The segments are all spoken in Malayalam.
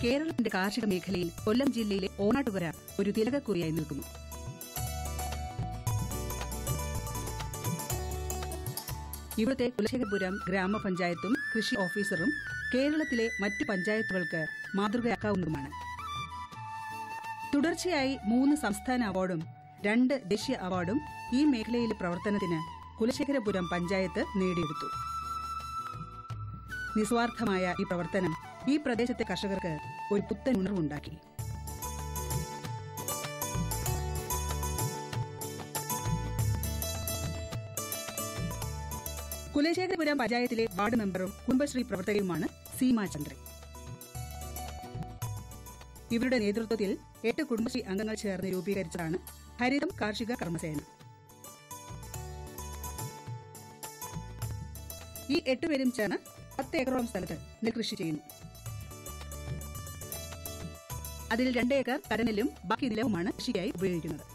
കേരളത്തിന്റെ കാർഷിക മേഖലയിൽ കൊല്ലം ജില്ലയിലെ ഓണാട്ടുകര ഒരു തിലകക്കുറിയായി നിൽക്കുന്നു. ഇവിടുത്തെ കുലശേഖരപുരം ഗ്രാമപഞ്ചായത്തും കൃഷി ഓഫീസറും കേരളത്തിലെ മറ്റു പഞ്ചായത്തുകൾക്ക് മാതൃകയാക്കാവുന്നതുമാണ്. തുടർച്ചയായി 3 സംസ്ഥാന അവാർഡും 2 ദേശീയ അവാർഡും ഈ മേഖലയിലെ പ്രവർത്തനത്തിന് കുലശേഖരപുരം പഞ്ചായത്ത് നേടിയെടുത്തു. നിസ്വാർത്ഥമായ ഈ പ്രവർത്തനം ഈ പ്രദേശത്തെ കർഷകർക്ക് ഒരു പുത്തൻ ഉണർവുണ്ടാക്കി. കുലശേഖരപുരം പഞ്ചായത്തിലെ വാർഡ് മെമ്പറും കുടുംബശ്രീ പ്രവർത്തകയുമാണ് സീമാ ചന്ദ്രൻ. ഇവരുടെ നേതൃത്വത്തിൽ 8 കുടുംബശ്രീ അംഗങ്ങൾ ചേർന്ന് രൂപീകരിച്ചതാണ് ഹരിതം കാർഷിക കർമ്മസേന. ഈ 8 പേരും ചേർന്ന് 10 ഏക്കറോളം സ്ഥലത്ത് നെൽകൃഷി ചെയ്യുന്നു. അതിൽ 2 ഏക്കർ കരനെല്ലും ബാക്കി നിലവുമാണ് കൃഷിക്കായി ഉപയോഗിക്കുന്നത്.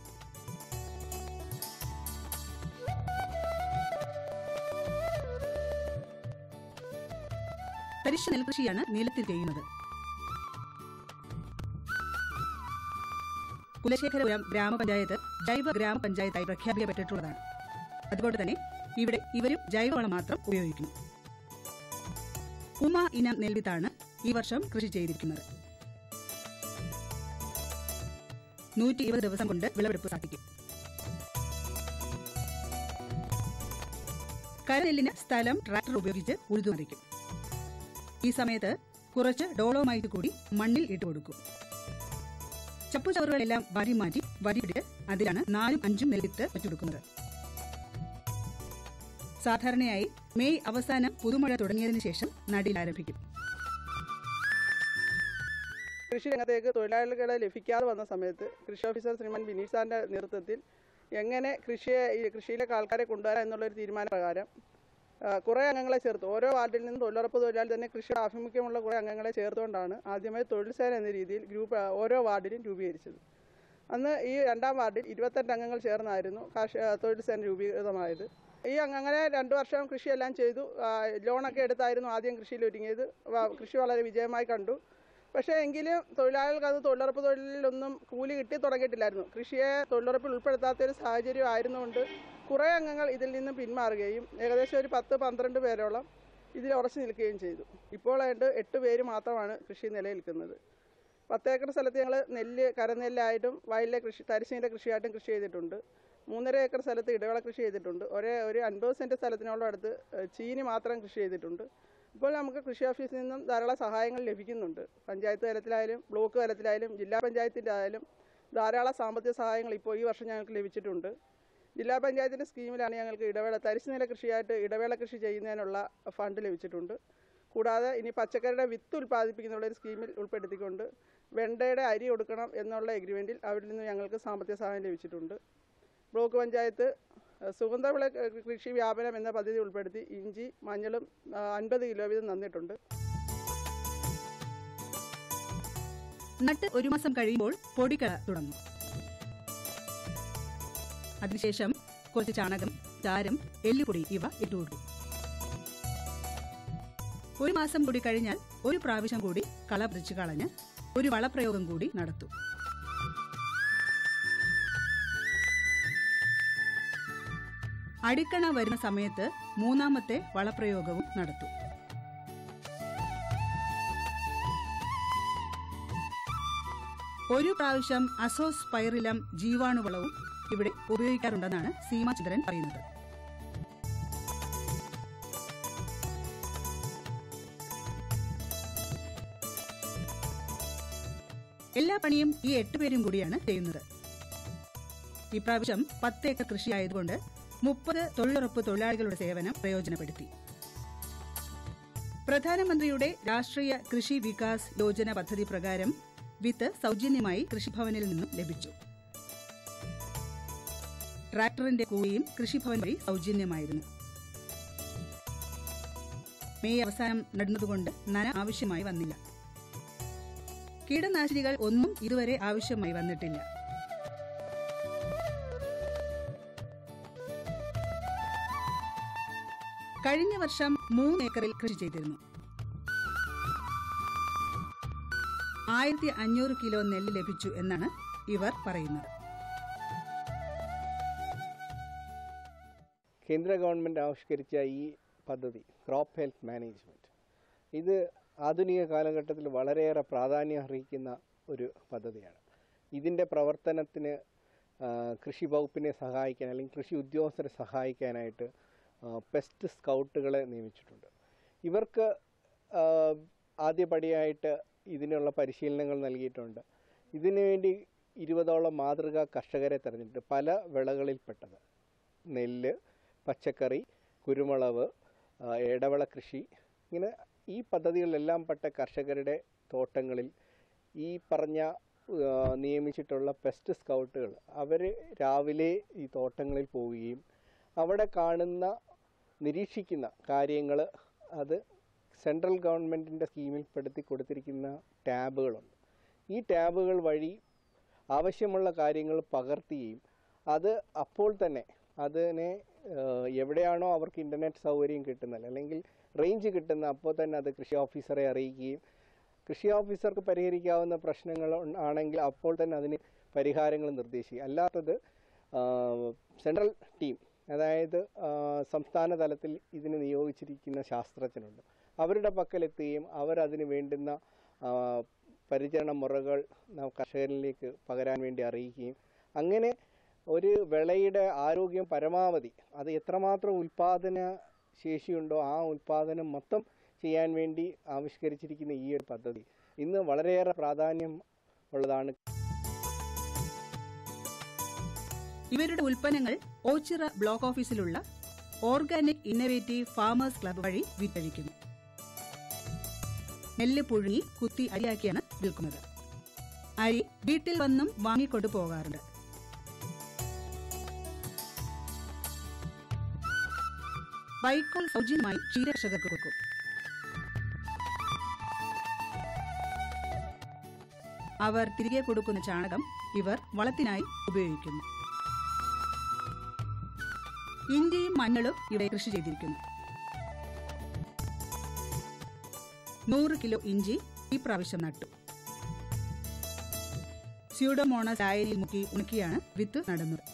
തരിശ് നെൽകൃഷിയാണ് നീലത്തിൽ ചെയ്യുന്നത്. കുലശേഖരപുരം ഗ്രാമപഞ്ചായത്ത് ജൈവ ഗ്രാമപഞ്ചായത്തായി പ്രഖ്യാപിക്കപ്പെട്ടിട്ടുള്ളതാണ്. അതുകൊണ്ട് തന്നെ ഇവിടെ ഇവരും ജൈവവളം മാത്രം ഉപയോഗിക്കുന്നു. ഉമ ഇനം നെൽവിത്താണ് ഈ വർഷം കൃഷി ചെയ്തിരിക്കുന്നത്. 120 ദിവസം കൊണ്ട് വിളവെടുപ്പ് സാധിക്കും. കരനെല്ലിന് സ്ഥലം ട്രാക്ടർ ഉപയോഗിച്ച് ഉഴുതുമറിക്കും. ഈ സമയത്ത് കുറച്ച് ഡോളോമൈറ്റ് കൂടി മണ്ണിൽ ഇട്ടുകൊടുക്കും. ചപ്പുചവറുകളെല്ലാം വാരി മാറ്റി വരിപിടിച്ച് അതിലാണ് 4ഉം 5ഉം നെൽവിത്ത് വെച്ചുകൊടുക്കുന്നത്. സാധാരണയായി മെയ് അവസാനം പുതുമഴ തുടങ്ങിയതിനു ശേഷം നടീൽ ആരംഭിക്കും. കൃഷി രംഗത്തേക്ക് തൊഴിലാളികളെ ലഭിക്കാതെ വന്ന സമയത്ത് കൃഷി ഓഫീസർ ശ്രീമാൻ വിനീഷ് സാറിന്റെ നേതൃത്വത്തിൽ എങ്ങനെ കൃഷിയിലേക്ക് ആൾക്കാരെ കൊണ്ടുവരാം എന്നുള്ളൊരു തീരുമാനപ്രകാരം കുറേ അംഗങ്ങളെ ചേർത്ത് ഓരോ വാർഡിൽ നിന്നും തൊഴിലുറപ്പ് തൊഴിലാളി തന്നെ കൃഷിയുടെ ആഭിമുഖ്യമുള്ള കുറേ അംഗങ്ങളെ ചേർത്തുകൊണ്ടാണ് ആദ്യമായി തൊഴിൽ സേന എന്ന രീതിയിൽ ഓരോ വാർഡിലും രൂപീകരിച്ചത്. അന്ന് ഈ 2ാം വാർഡിൽ 28 അംഗങ്ങൾ ചേർന്നായിരുന്നു തൊഴിൽ സേന രൂപീകൃതമായത്. ഈ അങ്ങനെ 2 വർഷം കൃഷിയെല്ലാം ചെയ്തു. ലോണൊക്കെ എടുത്തായിരുന്നു ആദ്യം കൃഷിയിൽ ഒരുങ്ങിയത്. കൃഷി വളരെ വിജയമായി കണ്ടു. പക്ഷേ എങ്കിലും തൊഴിലാളികൾക്ക് അത് തൊഴിലുറപ്പ് തൊഴിലിലൊന്നും കൂലി കിട്ടി തുടങ്ങിയിട്ടില്ലായിരുന്നു. കൃഷിയെ തൊഴിലുറപ്പിൽ ഉൾപ്പെടുത്താത്തൊരു സാഹചര്യം ആയിരുന്നുകൊണ്ട് കുറേ അംഗങ്ങൾ ഇതിൽ നിന്നും പിന്മാറുകയും ഏകദേശം ഒരു 10-12 പേരോളം ഇതിൽ ഉറച്ചു നിൽക്കുകയും ചെയ്തു. ഇപ്പോൾ 8 പേര് മാത്രമാണ് കൃഷി നിലനിൽക്കുന്നത്. 10 ഏക്കർ സ്ഥലത്ത് ഞങ്ങൾ കരനെല്ലായിട്ടും വയലിലെ തരിശിൻ്റെ കൃഷിയായിട്ടും കൃഷി ചെയ്തിട്ടുണ്ട്. 3.5 ഏക്കർ സ്ഥലത്ത് ഇടവേള കൃഷി ചെയ്തിട്ടുണ്ട്. ഒരു 50 സെൻറ്റ് സ്ഥലത്തിനോളം അടുത്ത് ചീനി മാത്രം കൃഷി ചെയ്തിട്ടുണ്ട്. ഇപ്പോൾ നമുക്ക് കൃഷി ഓഫീസിൽ നിന്നും ധാരാളം സഹായങ്ങൾ ലഭിക്കുന്നുണ്ട്. പഞ്ചായത്ത് തലത്തിലായാലും ബ്ലോക്ക് തലത്തിലായാലും ജില്ലാ പഞ്ചായത്തിൻ്റെ ആയാലും ധാരാളം സാമ്പത്തിക സഹായങ്ങൾ ഇപ്പോൾ ഈ വർഷം ഞങ്ങൾക്ക് ലഭിച്ചിട്ടുണ്ട്. ജില്ലാ പഞ്ചായത്തിൻ്റെ സ്കീമിലാണ് ഞങ്ങൾക്ക് തരിശുനില കൃഷിയായിട്ട് ഇടവേള കൃഷി ചെയ്യുന്നതിനുള്ള ഫണ്ട് ലഭിച്ചിട്ടുണ്ട്. കൂടാതെ ഇനി പച്ചക്കറിയുടെ വിത്ത് ഉൽപ്പാദിപ്പിക്കുന്നുള്ള ഒരു സ്കീമിൽ ഉൾപ്പെടുത്തിക്കൊണ്ട് വെണ്ടയുടെ അരി കൊടുക്കണം എന്നുള്ള എഗ്രിമെൻറ്റിൽ അവിടെ നിന്ന് ഞങ്ങൾക്ക് സാമ്പത്തിക സഹായം ലഭിച്ചിട്ടുണ്ട്. ബ്ലോക്ക് പഞ്ചായത്ത് സുഗന്ധവിള കൃഷി വ്യാപനം എന്ന പദ്ധതി ഉൾപ്പെടുത്തി ഇഞ്ചി മഞ്ഞളും 50 കിലോ വീതം തന്നിട്ടുണ്ട്. നട്ട് 1 മാസം കഴിയുമ്പോൾ പൊടിക്കട തുടങ്ങും. അതിനുശേഷം കുറച്ച് ചാണകം, ചാരം, എല്ലുപൊടി ഇവ ഇട്ടുകൊടുക്കും. 1 മാസം കൂടി കഴിഞ്ഞാൽ ഒരു പ്രാവശ്യം കൂടി കള പറിച്ചു കളഞ്ഞ് ഒരു വളപ്രയോഗം കൂടി നടത്തും. അടിക്കണ വരുന്ന സമയത്ത് 3ാമത്തെ വളപ്രയോഗവും നടത്തും. ഒരു പ്രാവശ്യം അസോസ്പൈറിലം ജീവാണുവളവും ഇവിടെ ഉപയോഗിക്കാറുണ്ടെന്നാണ് സീമാ ചന്ദ്രൻ പറയുന്നത്. എല്ലാ പണിയും ഈ 8 പേരും കൂടിയാണ് ചെയ്യുന്നത്. ഇപ്രാവശ്യം 10 ഏക്കർ കൃഷിയായതുകൊണ്ട് 30 തൊഴിലുറപ്പ് തൊഴിലാളികളുടെ സേവനം പ്രയോജനപ്പെടുത്തി. പ്രധാനമന്ത്രിയുടെ രാഷ്ട്രീയ കൃഷി വികാസ് യോജന പദ്ധതി പ്രകാരം വിത്ത് സൗജന്യമായി കൃഷിഭവനിൽ നിന്നും ലഭിച്ചു. ട്രാക്ടറിന്റെ കൂലിയും കൃഷിഭവൻ വഴി സൗജന്യമായിരുന്നു. മെയ് അവസാനം നടുന്നതുകൊണ്ട് നന ആവശ്യമായി വന്നില്ല. കീടനാശിനികൾ ഒന്നും ഇതുവരെ ആവശ്യമായി വന്നിട്ടില്ല. കഴിഞ്ഞ വർഷം 3 ഏക്കറിൽ കൃഷി ചെയ്തിരുന്നു. 1500 കിലോ നെല്ല് ലഭിച്ചു എന്നാണ് ഇവർ പറയുന്നത്. കേന്ദ്ര ഗവൺമെൻറ് ആവിഷ്കരിച്ച ഈ പദ്ധതി ക്രോപ്പ് ഹെൽത്ത് മാനേജ്മെൻറ്റ്, ഇത് ആധുനിക കാലഘട്ടത്തിൽ വളരെയേറെ പ്രാധാന്യം അർഹിക്കുന്ന ഒരു പദ്ധതിയാണ്. ഇതിൻ്റെ പ്രവർത്തനത്തിന് കൃഷി വകുപ്പിനെ സഹായിക്കാൻ അല്ലെങ്കിൽ കൃഷി ഉദ്യോഗസ്ഥരെ സഹായിക്കാനായിട്ട് പെസ്റ്റ് സ്കൗട്ടുകളെ നിയമിച്ചിട്ടുണ്ട്. ഇവർക്ക് ആദ്യപടിയായിട്ട് ഇതിനുള്ള പരിശീലനങ്ങൾ നൽകിയിട്ടുണ്ട്. ഇതിനുവേണ്ടി 20ഓളം മാതൃകാ കർഷകരെ തിരഞ്ഞെടുത്ത് പല വിളകളിൽപ്പെട്ടത് നെല്ല്, പച്ചക്കറി, കുരുമുളക്, ഇടവിള കൃഷി, ഇങ്ങനെ ഈ പദ്ധതികളിലെല്ലാം പെട്ട കർഷകരുടെ തോട്ടങ്ങളിൽ ഈ പറഞ്ഞ നിയമിച്ചിട്ടുള്ള പെസ്റ്റ് സ്കൗട്ടുകൾ അവർ രാവിലെ ഈ തോട്ടങ്ങളിൽ പോവുകയും അവിടെ കാണുന്ന നിരീക്ഷിക്കുന്ന കാര്യങ്ങൾ അത് സെൻട്രൽ ഗവൺമെൻറ്റിൻ്റെ സ്കീമിൽപ്പെടുത്തി കൊടുത്തിരിക്കുന്ന ടാബുകളുണ്ട്. ഈ ടാബുകൾ വഴി ആവശ്യമുള്ള കാര്യങ്ങൾ പകർത്തുകയും അത് അപ്പോൾ തന്നെ അതിനെ എവിടെയാണോ അവർക്ക് ഇൻ്റർനെറ്റ് സൗകര്യം കിട്ടുന്നത് അല്ലെങ്കിൽ റേഞ്ച് കിട്ടുന്ന അപ്പോൾ തന്നെ അത് കൃഷി ഓഫീസറെ അറിയിക്കുകയും കൃഷി ഓഫീസർക്ക് പരിഹരിക്കാവുന്ന പ്രശ്നങ്ങൾ ആണെങ്കിൽ അപ്പോൾ തന്നെ അതിന് പരിഹാരങ്ങൾ നിർദ്ദേശിക്കുക. അല്ലാത്തത് സെൻട്രൽ ടീം, അതായത് സംസ്ഥാന തലത്തിൽ ഇതിന് നിയോഗിച്ചിരിക്കുന്ന ശാസ്ത്രജ്ഞരുണ്ട്, അവരുടെ പക്കലെത്തുകയും അവരതിന് വേണ്ടുന്ന പരിചരണ മുറകൾ കർഷകരിലേക്ക് പകരാൻ വേണ്ടി അറിയിക്കുകയും അങ്ങനെ ഒരു വിളയുടെ ആരോഗ്യം പരമാവധി അത് എത്രമാത്രം ഉൽപ്പാദന ശേഷിയുണ്ടോ ആ ഉൽപ്പാദനം മൊത്തം ചെയ്യാൻ വേണ്ടി ആവിഷ്കരിച്ചിരിക്കുന്ന ഈ ഒരു പദ്ധതി ഇന്ന് വളരെയേറെ പ്രാധാന്യം ഉള്ളതാണ്. ഇവരുടെ ഉൽപ്പന്നങ്ങൾ ഓച്ചിറ ബ്ലോക്ക് ഓഫീസിലുള്ള ഓർഗാനിക് ഇന്നവേറ്റീവ് ഫാമേഴ്സ് ക്ലബ്ബ് വഴി വിറ്റഴിക്കുന്നു. നെല്ല് പുഴുങ്ങി കുത്തി അരിയാക്കിയാണ് വിൽക്കുന്നത്. അരി വീട്ടിൽ വന്നും വാങ്ങിക്കൊണ്ടു പോകാറുണ്ട്. വൈക്കോൽ സൗജന്യമായി ക്ഷീരകർഷകർക്ക് കൊടുക്കും. അവർ തിരികെ കൊടുക്കുന്ന ചാണകം ഇവർ വളത്തിനായി ഉപയോഗിക്കുന്നു. ഇഞ്ചിയും മഞ്ഞളും ഇവിടെ കൃഷി ചെയ്തിരിക്കുന്നു. 100 കിലോ ഇഞ്ചി ഈ പ്രാവശ്യം നട്ടു. സ്യൂഡോമോണസ് ലായനിയിൽ മുക്കി ഉണക്കിയാണ് വിത്ത് നടുന്നത്.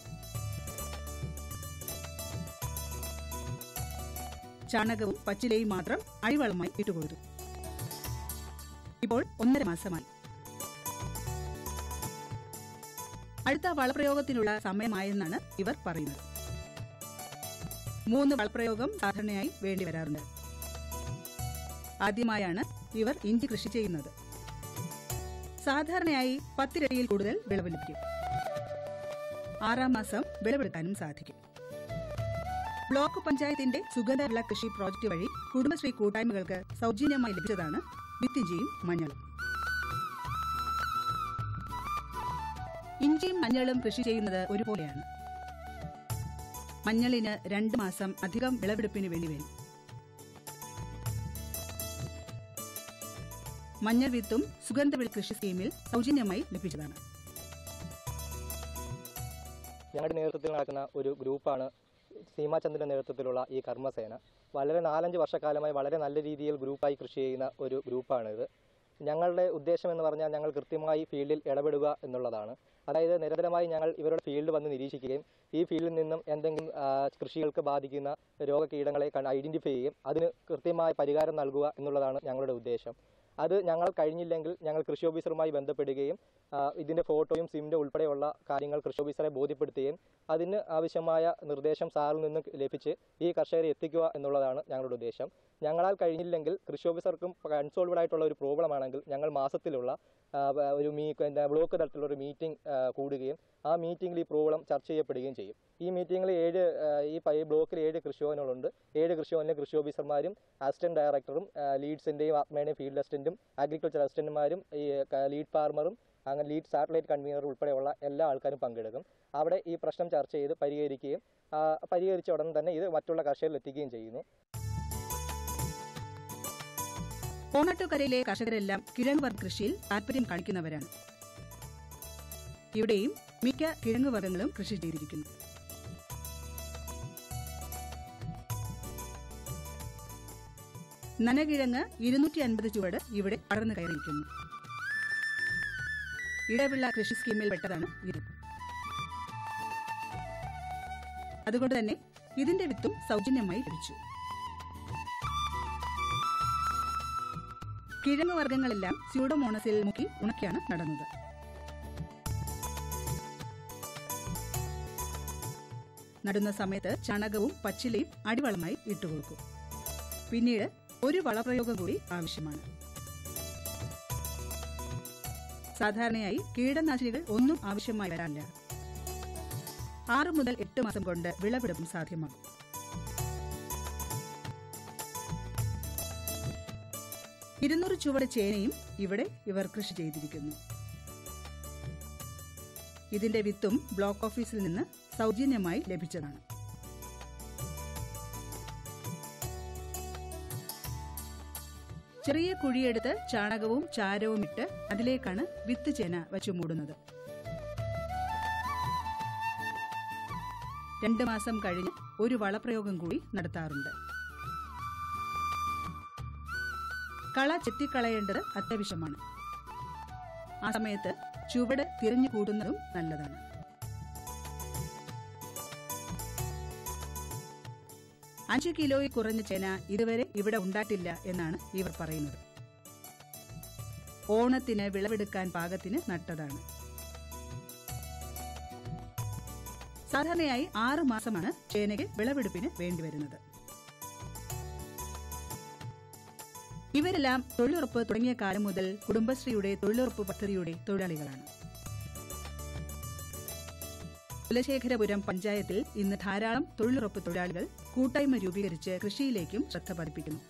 ചാണകവും പച്ചിലയും മാത്രം അടിവളമായി ഇട്ടുകൊടുത്തു. ഇപ്പോൾ 1.5 മാസമായി. അടുത്ത വളപ്രയോഗത്തിനുള്ള സമയമായെന്നാണ് ഇവർ പറയുന്നത്. 3 വളപ്രയോഗം സാധാരണയായി വേണ്ടി വരാറുണ്ട്. ആദ്യമായാണ് ഇവർ ഇഞ്ചി കൃഷി ചെയ്യുന്നത്. സാധാരണയായി 10 ഇരട്ടിയിൽ കൂടുതൽ വിളവ് ലഭിക്കും. 6-ാം മാസം വിളവെടുക്കാനും സാധിക്കും. ബ്ലോക്ക് പഞ്ചായത്തിന്റെ സുഗന്ധ വിള കൃഷി പ്രോജക്റ്റ് വഴി കുടുംബശ്രീ കൂട്ടായ്മകൾക്ക് സൗജന്യമായി ലഭിച്ചതാണ് വിത്തിഞ്ചിയും മഞ്ഞളും. ഇഞ്ചിയും മഞ്ഞളും കൃഷി ചെയ്യുന്നത് ഒരുപോലെയാണ്. മഞ്ഞളിന് 2 മാസം അധികം വിളവെടുപ്പിന് വേണ്ടി വരും. മഞ്ഞൾ വിത്തും സുഗന്ധവിള കൃഷി സ്കീമിൽ സൗജന്യമായി ലഭിച്ചതാണ്. ഞങ്ങളുടെ നേതൃത്വത്തിൽ നടക്കുന്ന ഒരു ഗ്രൂപ്പാണ് സീമാചന്ദ്രന്റെ നേതൃത്വത്തിലുള്ള ഈ കർമ്മസേന. വളരെ 4-5 വർഷക്കാലമായി വളരെ നല്ല രീതിയിൽ ഗ്രൂപ്പായി കൃഷി ചെയ്യുന്ന ഒരു ഗ്രൂപ്പാണിത്. ഞങ്ങളുടെ ഉദ്ദേശം എന്ന് പറഞ്ഞാൽ ഞങ്ങൾ കൃത്യമായി ഫീൽഡിൽ ഇടപെടുക എന്നുള്ളതാണ്. അതായത് നിരന്തരമായി ഞങ്ങൾ ഇവരുടെ ഫീൽഡ് വന്ന് നിരീക്ഷിക്കുകയും ഈ ഫീൽഡിൽ നിന്നും എന്തെങ്കിലും കൃഷികൾക്ക് ബാധിക്കുന്ന രോഗകീടങ്ങളെ ഐഡന്റിഫൈ ചെയ്യുകയും അതിന് കൃത്യമായ പരിഹാരം നൽകുക എന്നുള്ളതാണ് ഞങ്ങളുടെ ഉദ്ദേശം. അത് ഞങ്ങൾ കഴിഞ്ഞില്ലെങ്കിൽ ഞങ്ങൾ കൃഷി ഓഫീസറുമായി ബന്ധപ്പെടുകയും ഇതിൻ്റെ ഫോട്ടോയും സിമ്മിൻ്റെ ഉൾപ്പെടെയുള്ള കാര്യങ്ങൾ കൃഷി ഓഫീസറെ ബോധ്യപ്പെടുത്തുകയും അതിന് ആവശ്യമായ നിർദ്ദേശം സാറിൽ നിന്ന് ലഭിച്ച് ഈ കർഷകരെ എത്തിക്കുക എന്നുള്ളതാണ് ഞങ്ങളുടെ ഉദ്ദേശം. ഞങ്ങളാൽ കഴിഞ്ഞില്ലെങ്കിൽ കൃഷി ഓഫീസർക്കും കൺസോൾവഡ് ആയിട്ടുള്ള ഒരു പ്രോബ്ലം ആണെങ്കിൽ ഞങ്ങൾ മാസത്തിലുള്ള ഒരു ബ്ലോക്ക് തലത്തിലുള്ള ഒരു മീറ്റിംഗ് കൂടുകയും ആ മീറ്റിംഗിൽ ഈ പ്രോബ്ലം ചർച്ച ചെയ്യപ്പെടുകയും ചെയ്യും. ഈ മീറ്റിംഗിൽ ഈ ബ്ലോക്കിൽ 7 കൃഷിഭവനുകളുണ്ട്. 7 കൃഷിഭവനിലെ കൃഷി ഓഫീസർമാരും അസിസ്റ്റന്റ് ഡയറക്ടറും ലീഡ്സിൻ്റെയും ആത്മയുടെയും ഫീൽഡ് അസിസ്റ്റന്റും അഗ്രികൾച്ചർ അസിസ്റ്റന്റുമാരും ഈ ലീഡ് ഫാർമറും അങ്ങനെ ലീഡ് സാറ്റലൈറ്റ് കൺവീനർ ഉൾപ്പെടെയുള്ള എല്ലാ ആൾക്കാരും പങ്കെടുക്കും. അവിടെ ഈ പ്രശ്നം ചർച്ച ചെയ്ത് പരിഹരിക്കുകയും പരിഹരിച്ച ഉടൻ തന്നെ ഇത് മറ്റുള്ള കർഷകരിൽ എത്തിക്കുകയും ചെയ്യുന്നു. കോണാട്ടുകരയിലെ കർഷകരെല്ലാം കിഴങ്ങുവർഗ്ഗ കൃഷിയിൽ താൽപര്യം കാണിക്കുന്നവരാണ്. ഇവിടെയും മിക്ക കിഴങ്ങുവർഗ്ഗങ്ങളും കൃഷി ചെയ്തിരിക്കുന്നു. നനകിഴങ്ങ് 250 ചുവട് ഇവിടെ പടർന്നു കയറിയിരിക്കുന്നു. ഇടവിള കൃഷി സ്കീമിൽ പെട്ടതാണ് ഇത്. അതുകൊണ്ട് തന്നെ ഇതിന്റെ വിത്തും സൗജന്യമായി ലഭിച്ചു. കിഴങ്ങ് വർഗ്ഗങ്ങളെല്ലാം സ്യൂഡോമോണസിൽ മുക്കി ഉണക്കിയാണ് നടന്നത്. നടുന്ന സമയത്ത് ചാണകവും പച്ചിലയും അടിവളമായി ഇട്ടുകൊടുക്കും. പിന്നീട് ഒരു വളപ്രയോഗം കൂടി ആവശ്യമാണ്. സാധാരണയായി കീടനാശിനികൾ ഒന്നും ആവശ്യമായി വരാനില്ല. 6 മുതൽ 8 മാസം കൊണ്ട് വിളവെടുപ്പും സാധ്യമാകും. ഇരുന്നൂറ് ചുവട് ചേനയും ഇവിടെ ഇവർ കൃഷി ചെയ്തിരിക്കുന്നു. ഇതിന്റെ വിത്തും ബ്ലോക്ക് ഓഫീസിൽ നിന്ന് സൗജന്യമായി ലഭിച്ചതാണ്. ചെറിയ കുഴിയെടുത്ത് ചാണകവും ചാരവും ഇട്ട് അതിലേക്കാണ് വിത്ത് ചേന വച്ചു മൂടുന്നത്. 2 മാസം കഴിഞ്ഞ് ഒരു വളപ്രയോഗം കൂടി നടത്താറുണ്ട്. കള ചെത്തിക്കളയേണ്ടത് അത്യാവശ്യമാണ്. ആ സമയത്ത് ചുവട് തിരിഞ്ഞു കൂടുന്നതും നല്ലതാണ്. അഞ്ച് കിലോയിൽ കുറഞ്ഞ ചേന ഇതുവരെ ഇവിടെ ഉണ്ടായിട്ടില്ല എന്നാണ് ഇവർ പറയുന്നത്. ഓണത്തിന് വിളവെടുക്കാൻ പാകത്തിന് നട്ടതാണ്. സാധാരണയായി 6 മാസമാണ് ചേനയ്ക്ക് വിളവെടുപ്പിന് വേണ്ടിവരുന്നത്. ഇവരെല്ലാം തൊഴിലുറപ്പ് തുടങ്ങിയ കാലം മുതൽ കുടുംബശ്രീയുടെ തൊഴിലുറപ്പ് പദ്ധതിയുടെ തൊഴിലാളികളാണ്. കുലശേഖരപുരം പഞ്ചായത്തിൽ ഇന്ന് ധാരാളം തൊഴിലുറപ്പ് തൊഴിലാളികൾ കൂട്ടായ്മ രൂപീകരിച്ച് കൃഷിയിലേക്കും ശ്രദ്ധ പതിപ്പിക്കുന്നു.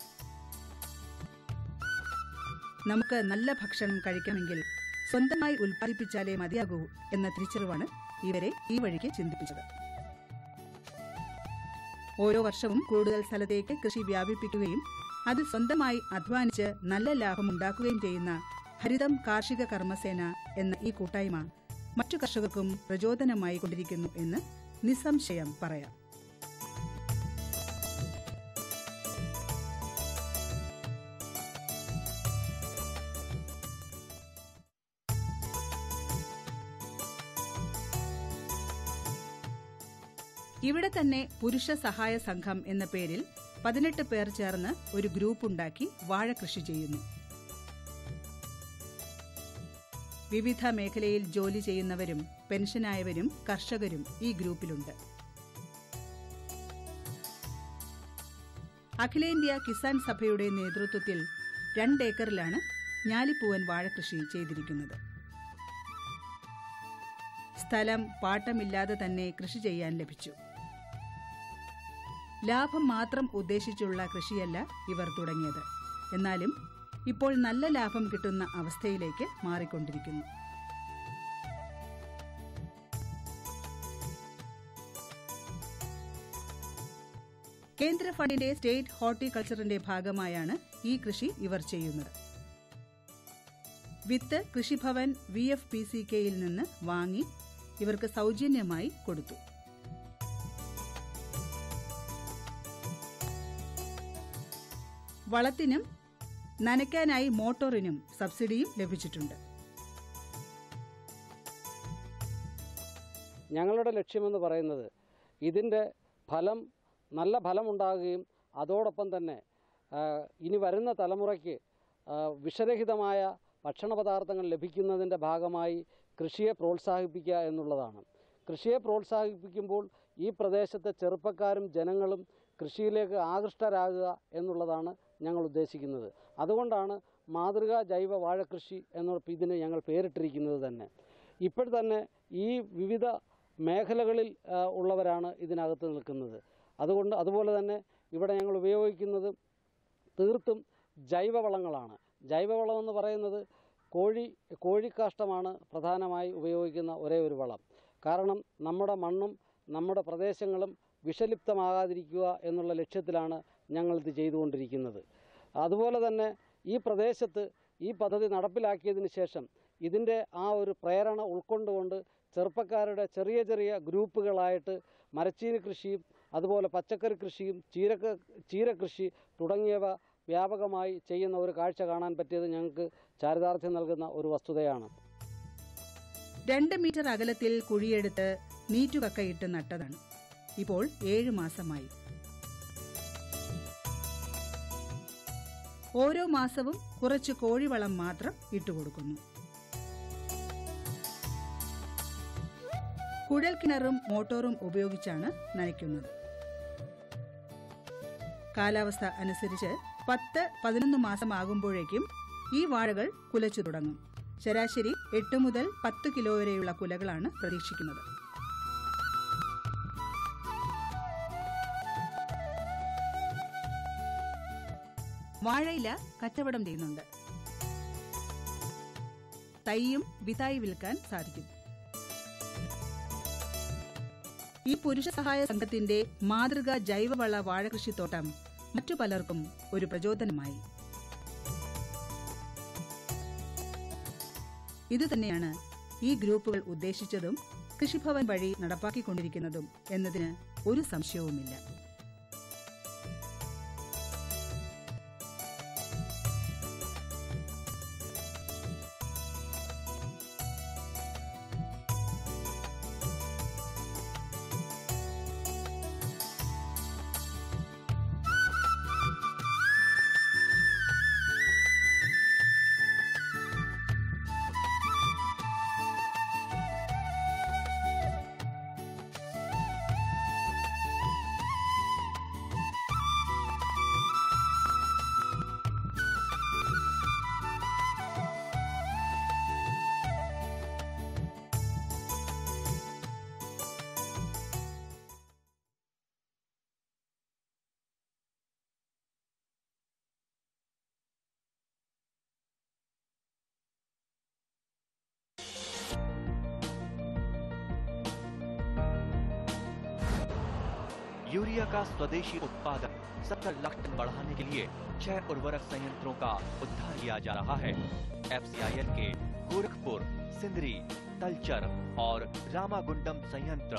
നമുക്ക് നല്ല ഭക്ഷണം കഴിക്കണമെങ്കിൽ സ്വന്തമായി ഉൽപ്പാദിപ്പിച്ചാലേ മതിയാകൂ എന്ന തിരിച്ചറിവാണ് ഇവരെ ഈ വഴിക്ക് ചിന്തിപ്പിച്ചത്. ഓരോ വർഷവും കൂടുതൽ സ്ഥലത്തേക്ക് കൃഷി വ്യാപിപ്പിക്കുകയും അത് സ്വന്തമായി അധ്വാനിച്ച് നല്ല ലാഭമുണ്ടാക്കുകയും ചെയ്യുന്ന ഹരിതം കാർഷിക കർമ്മസേന എന്ന ഈ കൂട്ടായ്മ മറ്റു കർഷകർക്കും പ്രചോദനമായി കൊണ്ടിരിക്കുന്നു എന്ന് നിസ്സംശയം പറയാം. ഇവിടെ തന്നെ പുരുഷ സഹായ സംഘം എന്ന പേരിൽ 18 പേർ ചേർന്ന് ഒരു ഗ്രൂപ്പ് ഉണ്ടാക്കി വാഴ കൃഷി ചെയ്യുന്നു. വിവിധ മേഖലയിൽ ജോലി ചെയ്യുന്നവരും പെൻഷനായവരും കർഷകരും ഈ ഗ്രൂപ്പിലുണ്ട്. അഖിലേന്ത്യാ കിസാൻ സഭയുടെ നേതൃത്വത്തിൽ 2 ഏക്കറിലാണ് ഞാലിപ്പൂവൻ വാഴകൃഷി ചെയ്തിരിക്കുന്നത്. സ്ഥലം പാട്ടമില്ലാതെ തന്നെ കൃഷി ചെയ്യാൻ ലഭിച്ചു. ലാഭം മാത്രം ഉദ്ദേശിച്ചുള്ള കൃഷിയല്ല ഇവർ തുടങ്ങിയത്. എന്നാലും ഇപ്പോൾ നല്ല ലാഭം കിട്ടുന്ന അവസ്ഥയിലേക്ക് മാറിക്കൊണ്ടിരിക്കുന്നു. കേന്ദ്ര ഫണ്ടിന്റെ സ്റ്റേറ്റ് ഹോർട്ടിക്കൾച്ചറിന്റെ ഭാഗമായാണ് ഈ കൃഷി ഇവർ ചെയ്യുന്നത്. വിത്ത് കൃഷിഭവൻ VFPCKയിൽ നിന്ന് വാങ്ങി ഇവർക്ക് സൗജന്യമായി കൊടുത്തു. വളത്തിനും നനയ്ക്കാനായി മോട്ടോറിനും സബ്സിഡിയും ലഭിച്ചിട്ടുണ്ട്. ഞങ്ങളുടെ ലക്ഷ്യമെന്ന് പറയുന്നത് ഇതിൻ്റെ ഫലം നല്ല ഫലമുണ്ടാകുകയും അതോടൊപ്പം തന്നെ ഇനി വരുന്ന തലമുറയ്ക്ക് വിഷരഹിതമായ ഭക്ഷണ പദാർത്ഥങ്ങൾ ലഭിക്കുന്നതിൻ്റെ ഭാഗമായി കൃഷിയെ പ്രോത്സാഹിപ്പിക്കുക എന്നുള്ളതാണ്. കൃഷിയെ പ്രോത്സാഹിപ്പിക്കുമ്പോൾ ഈ പ്രദേശത്തെ ചെറുപ്പക്കാരും ജനങ്ങളും കൃഷിയിലേക്ക് ആകൃഷ്ടരാകുക എന്നുള്ളതാണ് ഞങ്ങൾ ഉദ്ദേശിക്കുന്നത്. അതുകൊണ്ടാണ് മാതൃകാ ജൈവ വാഴകൃഷി ഇതിന് ഞങ്ങൾ പേരിട്ടിരിക്കുന്നത് തന്നെ. ഇപ്പോൾ തന്നെ ഈ വിവിധ മേഖലകളിൽ ഉള്ളവരാണ് ഇതിനകത്ത് നിൽക്കുന്നത്. അതുപോലെ തന്നെ ഇവിടെ ഞങ്ങൾ ഉപയോഗിക്കുന്നത് തീർത്തും ജൈവവളങ്ങളാണ്. ജൈവവളമെന്ന് പറയുന്നത് കോഴിക്കാഷ്ടമാണ് പ്രധാനമായി ഉപയോഗിക്കുന്ന ഒരേ ഒരു വളം. കാരണം നമ്മുടെ മണ്ണും നമ്മുടെ പ്രദേശങ്ങളും വിഷലിപ്തമാകാതിരിക്കുക എന്നുള്ള ലക്ഷ്യത്തിലാണ് ഞങ്ങളിത് ചെയ്തുകൊണ്ടിരിക്കുന്നത്. അതുപോലെ തന്നെ ഈ പ്രദേശത്ത് ഈ പദ്ധതി നടപ്പിലാക്കിയതിന് ശേഷം ഇതിൻ്റെ ആ ഒരു പ്രേരണ ഉൾക്കൊണ്ടുകൊണ്ട് ചെറുപ്പക്കാരുടെ ചെറിയ ചെറിയ ഗ്രൂപ്പുകളായിട്ട് മരച്ചീനി കൃഷിയും അതുപോലെ പച്ചക്കറി കൃഷിയും ചീരകൃഷി തുടങ്ങിയവ വ്യാപകമായി ചെയ്യുന്ന ഒരു കാഴ്ച കാണാൻ പറ്റിയത് ഞങ്ങൾക്ക് ചാരിതാർത്ഥ്യം നൽകുന്ന ഒരു വസ്തുതയാണ്. 2 മീറ്റർ അകലത്തിൽ കുഴിയെടുത്ത് നീറ്റുകക്കയിട്ട് നട്ടതാണ്. ഇപ്പോൾ 7 മാസമായി. ഓരോ മാസവും കുറച്ച് കോഴിവളം മാത്രം ഇട്ടുകൊടുക്കുന്നു. കുഴൽക്കിണറും മോട്ടോറും ഉപയോഗിച്ചാണ് നനയ്ക്കുന്നത്. കാലാവസ്ഥ അനുസരിച്ച് 10-11 മാസമാകുമ്പോഴേക്കും ഈ വാഴകൾ കുലച്ചു തുടങ്ങും. ശരാശരി 8 മുതൽ 10 കിലോ വരെയുള്ള കുലകളാണ് പ്രതീക്ഷിക്കുന്നത്. വാഴയില കച്ചവടം ചെയ്യുന്നുണ്ട്. തൈയും വിത്തായി വിൽക്കാൻ സാധിക്കും. ഈ പുരുഷ സഹായ സംഘത്തിന്റെ മാതൃകാ ജൈവവള വാഴകൃഷിത്തോട്ടം മറ്റു പലർക്കും ഒരു പ്രചോദനമായി. ഇതുതന്നെയാണ് ഈ ഗ്രൂപ്പുകൾ ഉദ്ദേശിച്ചതും കൃഷിഭവൻ വഴി നടപ്പാക്കിക്കൊണ്ടിരിക്കുന്നതും എന്നതിന് ഒരു സംശയവുമില്ല. यूरिया का स्वदेशी उत्पादन 70 लाख टन बढ़ाने के लिए 6 उर्वरक संयंत्रों का उद्धार किया जा रहा है। FCIL के गोरखपुर, सिंदरी, तलचर और रामागुंडम संयंत्र,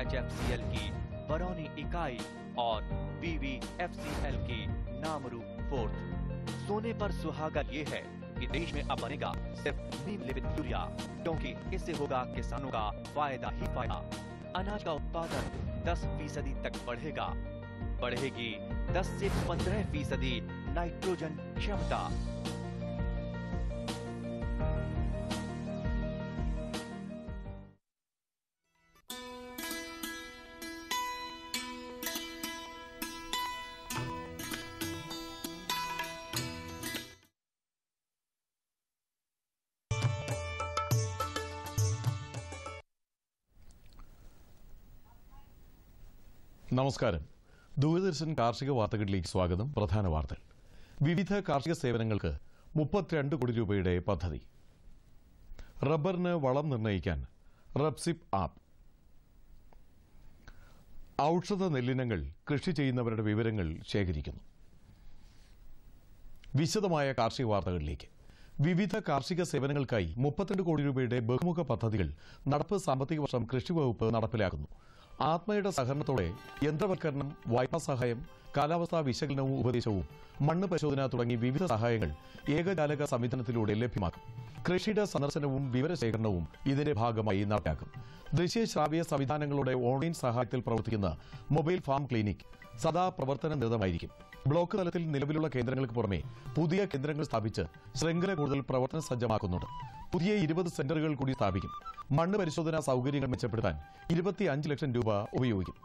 HFCL की बरौनी इकाई और BVFCL की नामरू फोर्थ। सोने पर सुहागा ये है कि देश में अब बनेगा सिर्फ नीम लेपित यूरिया, क्योंकि इससे होगा किसानों का फायदा ही फायदा। अनाज का उत्पादन 10% तक बढ़ेगी 10 से 15% नाइट्रोजन क्षमता। നമസ്കാരം. ദൂരദർശൻ കാർഷിക വാർത്തകളിലേക്ക് സ്വാഗതം. പ്രധാന വാർത്തകൾ. വിവിധ കാർഷിക സേവനങ്ങൾക്ക് 32 കോടി രൂപയുടെ പദ്ധതി. റബ്ബറിന് വളം നിർണ്ണയിക്കാൻ റബ്സിപ്പ് ആപ്പ്. ഔഷധ നെല്ലിനങ്ങൾ കൃഷി ചെയ്യുന്നവരുടെ വിവരങ്ങൾ ശേഖരിക്കുന്നു. വിശദമായ കാർഷിക വാർത്തകളിലേക്ക്. വിവിധ കാർഷിക സേവനങ്ങൾക്കായി 32 കോടി രൂപയുടെ ബഹുമുഖ പദ്ധതികൾ നടപ്പ് സാമ്പത്തിക വർഷം കൃഷിവകുപ്പ് നടപ്പിലാക്കുന്നു. ആത്മയുടെ സഹകരണത്തോടെ യന്ത്രവൽക്കരണം, വായ്പാ സഹായം, കാലാവസ്ഥാ വിശകലനവും ഉപദേശവും, മണ്ണ് പരിശോധന തുടങ്ങി വിവിധ സഹായങ്ങൾ ഏകജാലക സംവിധാനത്തിലൂടെ ലഭ്യമാക്കും. കൃഷിയുടെ സന്ദർശനവും വിവരശേഖരണവും ഇതിന്റെ ഭാഗമായി നടപ്പാക്കും. ദൃശ്യശ്രാവ്യ സംവിധാനങ്ങളുടെ ഓൺലൈൻ സഹായത്തിൽ പ്രവർത്തിക്കുന്ന മൊബൈൽ ഫാം ക്ലിനിക് സദാ പ്രവർത്തന നിരതമായിരിക്കും. ബ്ലോക്ക് തലത്തിൽ നിലവിലുള്ള കേന്ദ്രങ്ങൾക്ക് പുറമെ പുതിയ കേന്ദ്രങ്ങൾ സ്ഥാപിച്ച് ശൃംഖല കൂടുതൽ പ്രവർത്തന സജ്ജമാക്കുന്നുണ്ട്. പുതിയ 20 സെന്ററുകൾ കൂടി സ്ഥാപിക്കും. മണ്ണ് പരിശോധനാ സൗകര്യങ്ങൾ മെച്ചപ്പെടുത്താൻ 25 ലക്ഷം രൂപ ഉപയോഗിക്കും.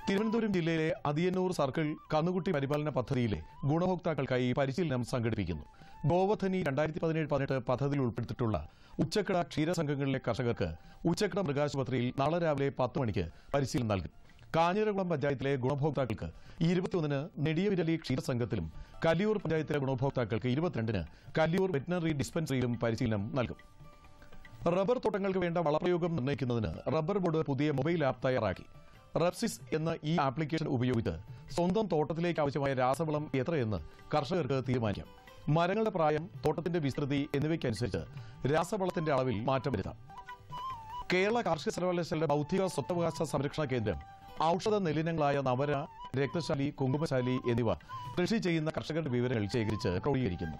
തിരുവനന്തപുരം ജില്ലയിലെ അതിയന്നൂർ സർക്കിൾ കന്നുകുട്ടി പരിപാലന പദ്ധതിയിലെ ഗുണഭോക്താക്കൾക്കായി പരിശീലനം സംഘടിപ്പിക്കുന്നു. ഗോവധനി 2017-18 പദ്ധതിയിൽ ഉൾപ്പെടുത്തിയിട്ടുള്ള ഉച്ചക്കട ക്ഷീരസംഘങ്ങളിലെ കർഷകർക്ക് ഉച്ചക്കട മൃഗാശുപത്രിയിൽ നാളെ രാവിലെ 10 മണിക്ക് പരിശീലനം നൽകും. കാഞ്ഞിരകുളം പഞ്ചായത്തിലെ ഗുണഭോക്താക്കൾക്ക് 21-ന് നെടിയവിരലി ക്ഷീരസംഘത്തിലും, കല്ലിയൂർ പഞ്ചായത്തിലെ ഗുണഭോക്താക്കൾക്ക് 22-ന് കല്ലിയൂർ വെറ്റിനറി ഡിസ്പെൻസറിയിലും പരിശീലനം നൽകും. റബ്ബർ തോട്ടങ്ങൾക്ക് വേണ്ട വളപ്രയോഗം നിർണ്ണയിക്കുന്നതിന് റബ്ബർ ബോർഡ് പുതിയ മൊബൈൽ ആപ്പ് തയ്യാറാക്കി. റബ്സിസ് എന്ന ഈ ആപ്ലിക്കേഷൻ ഉപയോഗിച്ച് സ്വന്തം തോട്ടത്തിലേക്ക് ആവശ്യമായ രാസവളം എത്രയെന്ന് കർഷകർക്ക് തീരുമാനിക്കാം. മരങ്ങളുടെ പ്രായം, തോട്ടത്തിന്റെ വിസ്തൃതി എന്നിവയ്ക്കനുസരിച്ച് രാസവളത്തിന്റെ അളവിൽ മാറ്റം വരുത്താം. കേരള കാർഷിക സർവകലാശാലയുടെ ബൗദ്ധിക സ്വത്തവകാശ സംരക്ഷണ കേന്ദ്രം ഔഷധ നെല്ലിനങ്ങളായ നവര, രക്തശാലി, കുങ്കുമശാലി എന്നിവ കൃഷി ചെയ്യുന്ന കർഷകരുടെ വിവരങ്ങൾ ശേഖരിച്ച് ക്രോഡീകരിക്കുന്നു.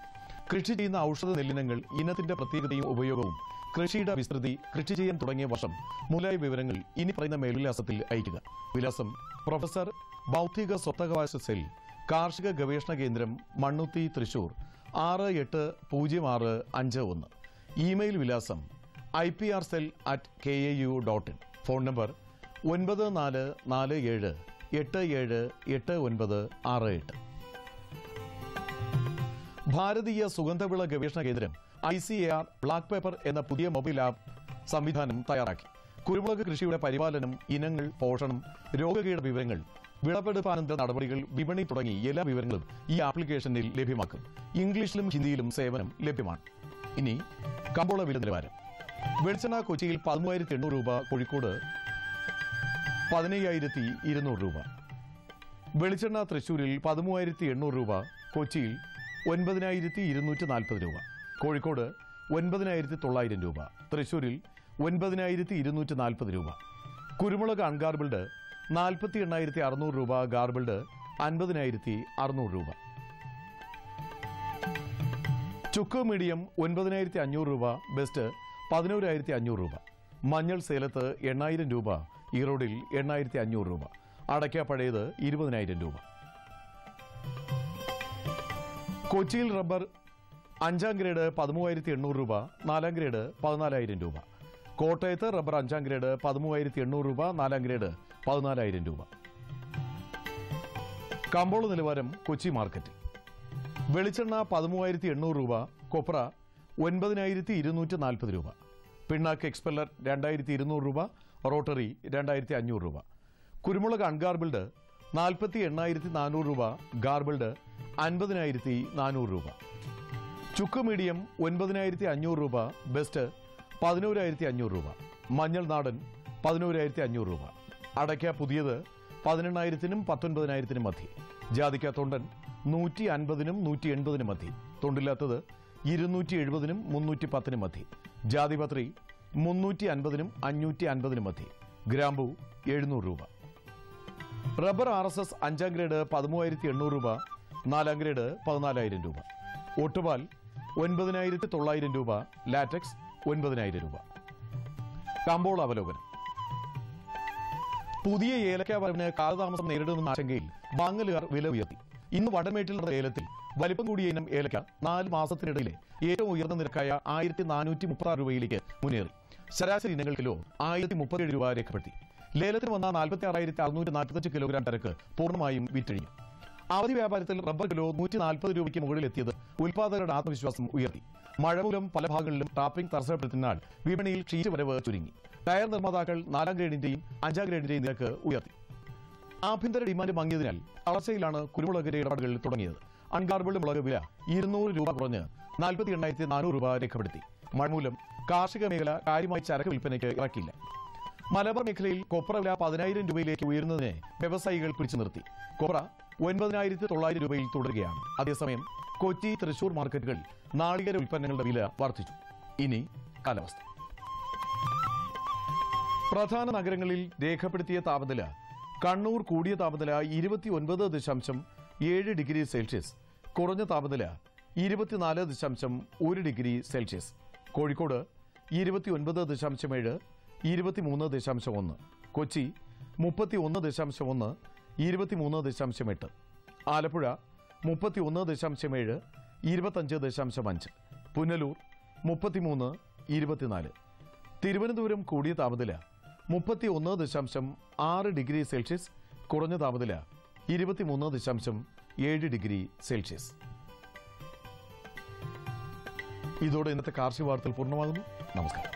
കൃഷി ചെയ്യുന്ന ഔഷധ നെല്ലിനങ്ങൾ, ഇനത്തിന്റെ പ്രത്യേകതയും ഉപയോഗവും, കൃഷിയുടെ വിസ്തൃതി, കൃഷി ചെയ്യാൻ തുടങ്ങിയ വർഷം മുതലായ വിവരങ്ങൾ ഇനി പറയുന്ന മേൽവിലാസത്തിൽ അയയ്ക്കുക. വിലാസം: പ്രൊഫസർ ബൗദ്ധിക സ്വത്തവകാശ സെൽ, കാർഷിക ഗവേഷണ കേന്ദ്രം, മണ്ണുത്തി, തൃശൂർ 680651. ഇമെയിൽ വിലാസം iprcell@kau.in. Phone number 9447878968. ഭാരതീയ സുഗന്ധവിള ഗവേഷണ കേന്ദ്രം ICAR ബ്ലാക്ക് പേപ്പർ എന്ന പുതിയ മൊബൈൽ ആപ്പ് സംവിധാനം തയ്യാറാക്കി. കുരുമുളക് കൃഷിയുടെ പരിപാലനം, ഇനങ്ങൾ, പോഷണം, രോഗകീട വിവരങ്ങൾ, വിളവെടുപ്പാനന്തര നടപടികൾ, വിപണി തുടങ്ങി എല്ലാ വിവരങ്ങളും ഈ ആപ്ലിക്കേഷനിൽ ലഭ്യമാക്കും. ഇംഗ്ലീഷിലും ഹിന്ദിയിലും സേവനം ലഭ്യമാണ്. ഇനി കമ്പോള വില നിലവാരം. വെളിച്ചെണ്ണ കൊച്ചിയിൽ 13,800 രൂപ, കോഴിക്കോട് 15,200 രൂപ. വെളിച്ചെണ്ണ തൃശൂരിൽ 13,800 രൂപ, കൊച്ചിയിൽ 9,240 രൂപ, കോഴിക്കോട് 9,900 രൂപ, തൃശൂരിൽ 9,240 രൂപ. കുരുമുളക് അൺഗാർബിൾഡ് 48,600 രൂപ, ഗാർബിൾഡ് 50,600 രൂപ. ചുക്ക് മീഡിയം 9,500 രൂപ, ബെസ്റ്റ് 11,500 രൂപ. മഞ്ഞൾ സേലത്ത് 8,000 രൂപ, ഈറോഡിൽ 8,500 രൂപ. അടയ്ക്ക പഴയത് 20,000 രൂപ. കൊച്ചിയിൽ റബ്ബർ 5ാം ഗ്രേഡ് 13,800 രൂപ, 4ാം ഗ്രേഡ് 14,000 രൂപ. കോട്ടയത്ത് റബ്ബർ 5ാം ഗ്രേഡ് 13,800 രൂപ, 4ാം ഗ്രേഡ് 14,000 രൂപ. കമ്പോള നിലവാരം കൊച്ചി മാർക്കറ്റിൽ. വെളിച്ചെണ്ണ 13,800 രൂപ, കൊപ്ര 9,240 രൂപ, പിണ്ണാക്ക് എക്സ്പെല്ലർ 2,200 രൂപ, റോട്ടറി 2,500 രൂപ. കുരുമുളക് അൺഗാർബിൾഡ് 48,400 രൂപ, ഗാർബിൾഡ് 50,400 രൂപ. ചുക്ക് മീഡിയം 9,500 രൂപ, ബെസ്റ്റ് 11,500 രൂപ. മഞ്ഞൾ നാടൻ 11,500 രൂപ. അടയ്ക്ക പുതിയത് 18,000-നും 19,000-നും മധ്യേ. ജാതിക്ക തൊണ്ടൻ 150-നും 180-നും മധ്യേ. തൊണ്ടില്ലാത്തത് 270-നും 310-നും മധ്യേ. ജാതിപത്രി 350-നും 550-നും മധ്യേ. ഗ്രാമ്പു 700 രൂപ. റബ്ബർ RSS 5ാം ഗ്രേഡ് 13,800 രൂപ, 4ാം ഗ്രേഡ് 14,000 രൂപ. ഒട്ടുപാൽ 9,900 രൂപ, ലാറ്റക്സ് 9,000 രൂപ. കമ്പോള അവലോകനം. പുതിയ ഏലക്ക വരവിന് കാലതാമസം നേരിടുമെന്ന ആശങ്കയിൽ വാങ്ങലുകാർ വില ഉയർത്തി. ഇന്ന് വടമേട്ടിൽ നടന്ന ഏലത്തിൽ വലിപ്പം കൂടിയ ഇനം ഏലക്ക 4 മാസത്തിനിടയിലെ ഏറ്റവും ഉയർന്ന നിരക്കായ 1,436 രൂപയിലേക്ക് മുന്നേറി. ശരാശരി ഇനങ്ങൾ കിലോ 1,037 രൂപ രേഖപ്പെടുത്തി. ലേലത്തിന് വന്ന 46,645 കിലോഗ്രാം ചരക്ക് പൂർണ്ണമായും വിറ്റഴിഞ്ഞു. അവധി വ്യാപാരത്തിൽ റബ്ബർ കിലോ 140 രൂപയ്ക്ക് മുകളിലെത്തിയത് ഉൽപ്പാദകരുടെ ആത്മവിശ്വാസം ഉയർത്തി. മഴ മൂലം പല ഭാഗങ്ങളിലും ടാപ്പിംഗ് തടസ്സപ്പെടുത്തുന്നതിനാൽ വിപണിയിൽ ഷീറ്റ് വരവ് ചുരുങ്ങി. ടയർ നിർമ്മാതാക്കൾ 4ാം ഗ്രേഡിന്റെയും 5ാം ഗ്രേഡിന്റെയും നിരക്ക് ഉയർത്തി. ആഭ്യന്തര ഡിമാൻഡ് മങ്ങിയതിനാൽ തളർച്ചയിലാണ് കുരുമുളകിന്റെ ഇടപാടുകൾ തുടങ്ങിയത്. അൺഗാർബിൾഡ് മുളക് വില 200 രൂപ കുറഞ്ഞ് 48,400 രൂപ രേഖപ്പെടുത്തി. മഴ മൂലം കാർഷിക മേഖല കാര്യമായി ചരക്ക് വിൽപ്പനയ്ക്ക് ഇറക്കിയില്ല. മലബാർ മേഖലയിൽ കൊപ്ര വില 10,000 രൂപയിലേക്ക് ഉയരുന്നതിനെ വ്യവസായികൾ പിടിച്ചു നിർത്തി. കൊപ്ര 9,900 രൂപയിൽ തുടരുകയാണ്. അതേസമയം കൊച്ചി, തൃശൂർ മാർക്കറ്റുകളിൽ നാളികേര ഉൽപ്പന്നങ്ങളുടെ വില വർദ്ധിച്ചു. ഇനി കാലാവസ്ഥ. പ്രധാന നഗരങ്ങളിൽ രേഖപ്പെടുത്തിയ താപനില: കണ്ണൂർ കൂടിയ താപനില 29.7 ഡിഗ്രി സെൽഷ്യസ്, കുറഞ്ഞ താപനില 24.1 ഡിഗ്രി സെൽഷ്യസ്. കോഴിക്കോട് 29.7, 23.1. കൊച്ചി 31.1, 23.8. ആലപ്പുഴ 31.7, 25.5. പുനലൂർ 33, 24. തിരുവനന്തപുരം കൂടിയ താപനില 31.6 ഡിഗ്രി സെൽഷ്യസ്, കുറഞ്ഞ താപനില 23.7 ഡിഗ്രി സെൽഷ്യസ്. ഇതോടെ ഇന്നത്തെ കാർഷിക വാർത്തകൾ പൂർണ്ണമാകുന്നു. നമസ്കാരം.